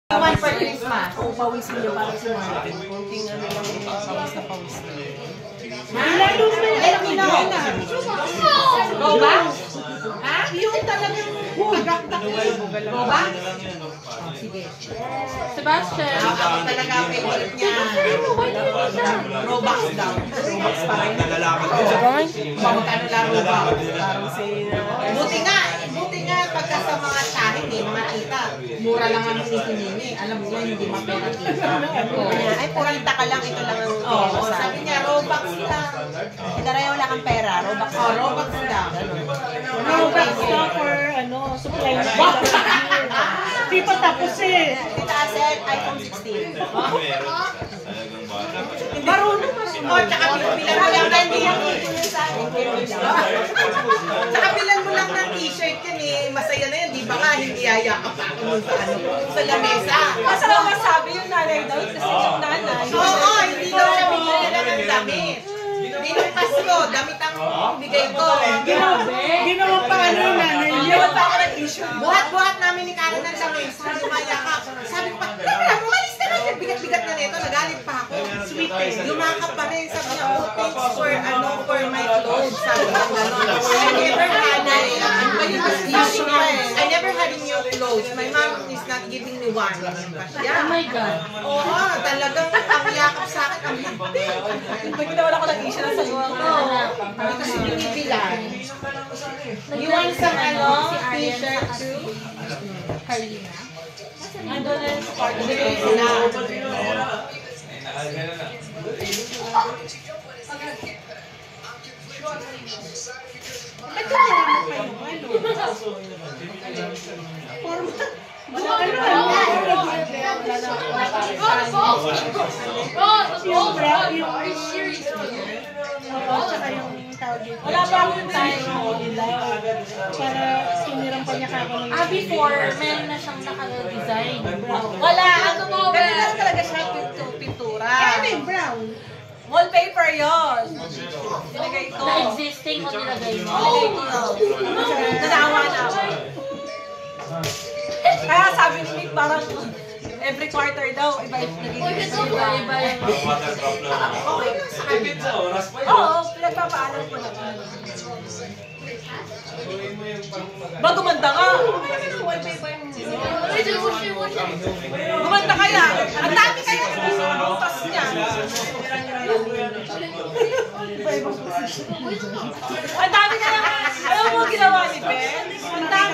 One for Christmas. Kung pawisin niyo para si Martin. Kunting ano lang yung pawis na pawis. Lalo na yung Go ba? Ha? Yung talagang hugak-tak yung Go ba? Sige. Sebastian. Ako talaga ang favorite niya. Robux daw. Robux pa rin. Magkano lang Robux? Parang si... Buti nga pagka sa mga shahid mga tita, mura lang ang hinihingi. Alam mo yan, hindi mapera tita. Ay, 40 ka lang, ito lang ang... Oo, sabi niya, Robux lang. Daray wala kang pera, Robux. Robux lang. Robux na for supply na Di pa tapos eh. Tita Asel, iPhone 16. Marunong tsaka bilang mo lang ng tsaka bilang mo lang ng t-shirt yan masaya na yan, di ba nga, hindi yayakap ako sa lamesa. Masarap masabi yung nanay daw kasi yung nanay. Oo, hindi daw siya bigyan na ng damit. Hindi ng Pasko, damit ang bigay ko. Ginawa pa yung nanay. Ginawa pa ako ng t-shirt. Buhat-buhat namin ni Karen ng lamesa, lumayakap. Sabi ko pa, umalis ka na, bigat-bigat na nito, nagalit pa ako. Sweet eh. Lumakap pa rin, sabi niya, thanks for my clothes. Sabi niya, I never had a new clothes. My mom is not giving me one. Oh my God. Oo, talagang ang yakap sa akin, ang higpit. Pag ginawa ako ng issue na sa luwang ko. Hindi kasi binibilan. You want some t-shirt too? Karina. Ando na yung part of Ba't kaya naman kayo? Wala pa akong time para sinirang pa niya kako ng before, meron na siyang naka-design. wala, ganun lang talaga siya pintura. Ano yung brown? Wallpaper yun. Nilagay ko. Na existing o nilagay mo? Nilagay ko yun. Nanawa na ako. Kaya sabi ni Nick, parang every quarter daw, iba yung nagiging Iba yung... Oo, pinagpapaalam ko naman. Ba, gumanda ka? Gumanda kaya? Ang dami kaya sa butas niya. Ang dami kaya. Alam mo ginawa ni Ben? Ang dami.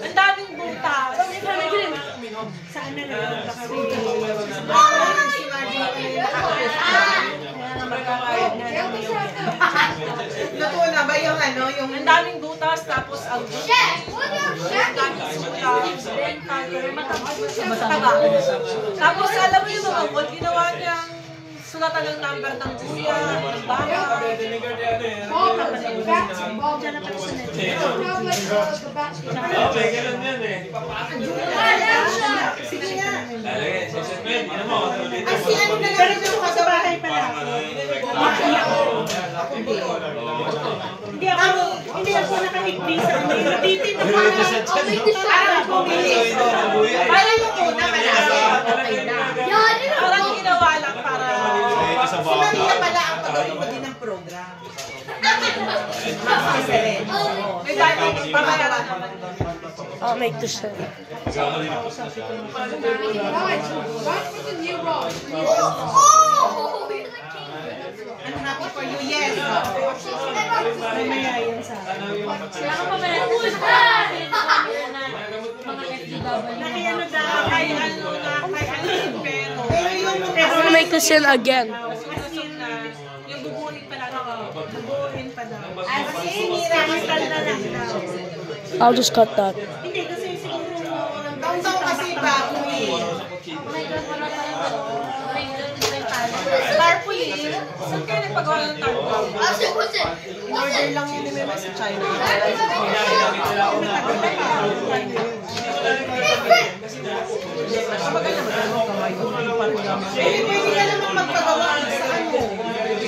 Ang daming butas. Saan na lang? Natuwa na ba yung yung... Ang daming butas, tapos ang daming sutas, then mataba. Tapos alam mo yung mga gold, ginawa niyang sulatan ng number ng buya, ng bahay. Diyan na pati sa net. Sige nga. Ay, si ano na lang yung Sa bahay pala. Hindi ako nakahigdi sa amin. Dito parang bumilis. Parang yung una, malaki. Okay na. parang ginawa lang para... Si Maria pala ang pagkatubo din ng program. May dahil pamayaran naman. I'll make the show. I'm happy for you, yes. May mayayan sa akin. Kaya ka pa meron mga FDW. Nakiano daw, kay pero... Pero yung... I'll make the show again. Yung bubunin pa lang ako. Bubunin pa daw. Kasi sinira na lang daw. I'll just cut that. Hindi kasi siguro... taon-taon kasi bago eh. Oh my God, wala tayong may design pala. Tarpaulin? Saan kayo nagpagawa ng tarpaulin? Order lang yun ni Mema sa China. Pwede ka naman magpagawa sa ano?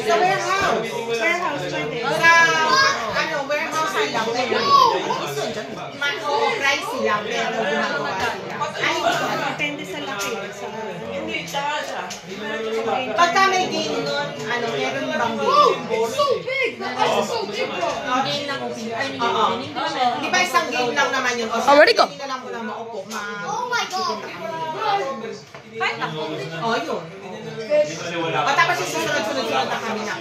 Sa warehouse. Warehouse pwede. Sa warehouse lang. Oo, pricey lang. Pero gumagawa sila. Ay, sobrang game. Game lang open. Ay, hindi Oo. opening. Di ba meron? Di ba isang game lang naman yun? O, Oh, ready ko. Hindi na lang muna maupo. Oh my God! Kahit ako. Oh, yun. O, tapos yung susunod-sunod na kami na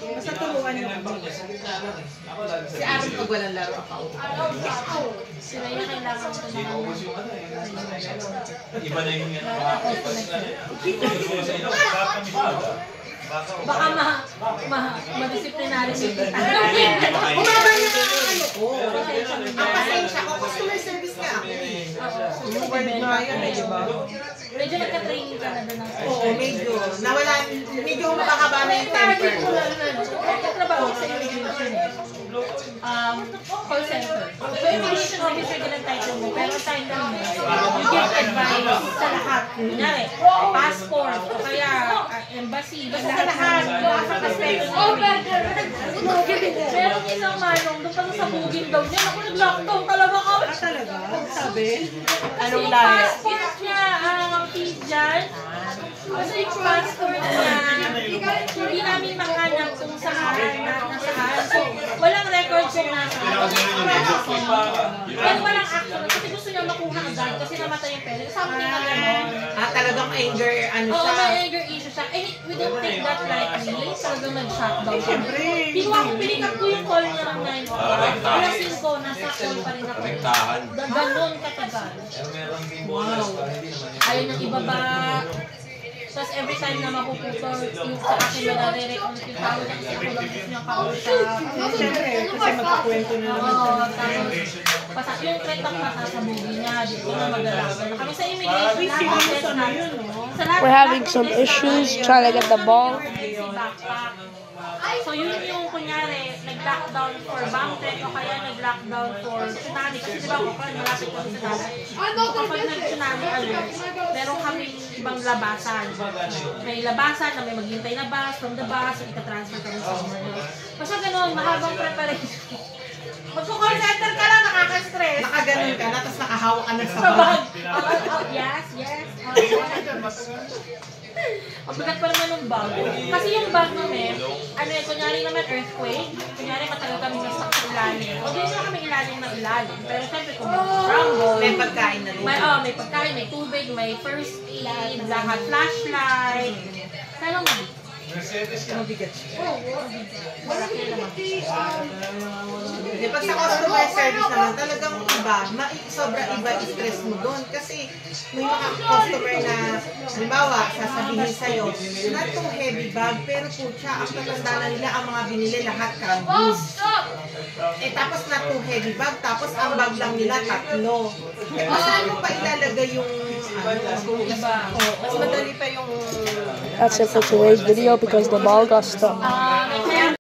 Basta tulungan niyo ako. Si Aaron pag walang laro ako. Sila yung kailangan ko na. Iba na yung Baka madisiplinary si tita. Bumaba na ang ano ko. Ang pasensya ko, customer service nga ako. Medyo nagka-training ka na doon ng Oo, medyo. Nawala, medyo makakaba na yung temper. Trabaho sa immigration call center. So, immigration officer ka ng title mo, pero time lang mo, you give advice sa lahat. Kunyari, passport, o kaya embassy, basta sa lahat. Sa kaspeto na immigration. Meron isang manong, doon pa sa bugin daw niya, ako nag-lockdown talaga kami. Talaga? Sabi? Kasi yung passport niya, Fijian, kasi yung passport niya, hindi namin mahanap kung saan, nasaan. So, walang record kung nasaan. Pero walang action. Kasi gusto niya makuha agad kasi namatay yung pera. Something na gano'n. Talagang anger, ano Oo, siya. may anger issue siya. And we don't take that lightly. Talagang nag-shutdown siya. Pinikap ko yung call niya ng 9 o'clock. Alas 5, nasa call pa rin ako. Ganon katagal. Wow. Ayaw niyang ibaba. Tapos every time na mapuputol, yung sa akin na nare-recount yung tao niya kasi ako lang gusto niyang kausap. Siyempre, kasi magkakwento na naman siya. Oo, tapos yung threat ang masasabugin niya, dito na magalasan. Kami sa immigration, lahat ng test We're having some issues trying to get the ball. So yun yung kunyari, nag-lockdown for bank threat o kaya nag-lockdown for tsunami. Kasi diba ako, malapit kami sa dagat. Kapag nag-tsunami alert, meron kaming ibang labasan. May labasan na may maghintay na bus, from the bus, ika-transfer kami sa somewhere. Basta ganun, mahabang preparation. Magko-call center ka lang, nakaka-stress. Nakaganon ka na, tapos nakahawak ka na sa Sa bag. bag. Yes. Ang bigat pa naman ng bag. Kasi yung bag namin, ano eh, kunyari naman earthquake, kunyari matagal kami na-stuck sa ilalim. O di na kami ilalim ng ilalim. Pero siyempre kung may rumble, May pagkain na rin. may pagkain, may tubig, may first aid, lahat, flashlight. Kaya mabigat. Mabigat siya. Malaki naman. Di pag sa customer service naman, talagang iba, sobra iba stress mo doon. Kasi may mga customer na, halimbawa, sasabihin sa'yo, not too heavy bag, pero putya, ang tatandaan nila, ang mga binili lahat candies. Tapos not too heavy bag, tapos ang bag lang nila 3. Saan mo pa ilalagay yung, Iba. mas madali pa yung, That's it for today's video because the ball got stuck. May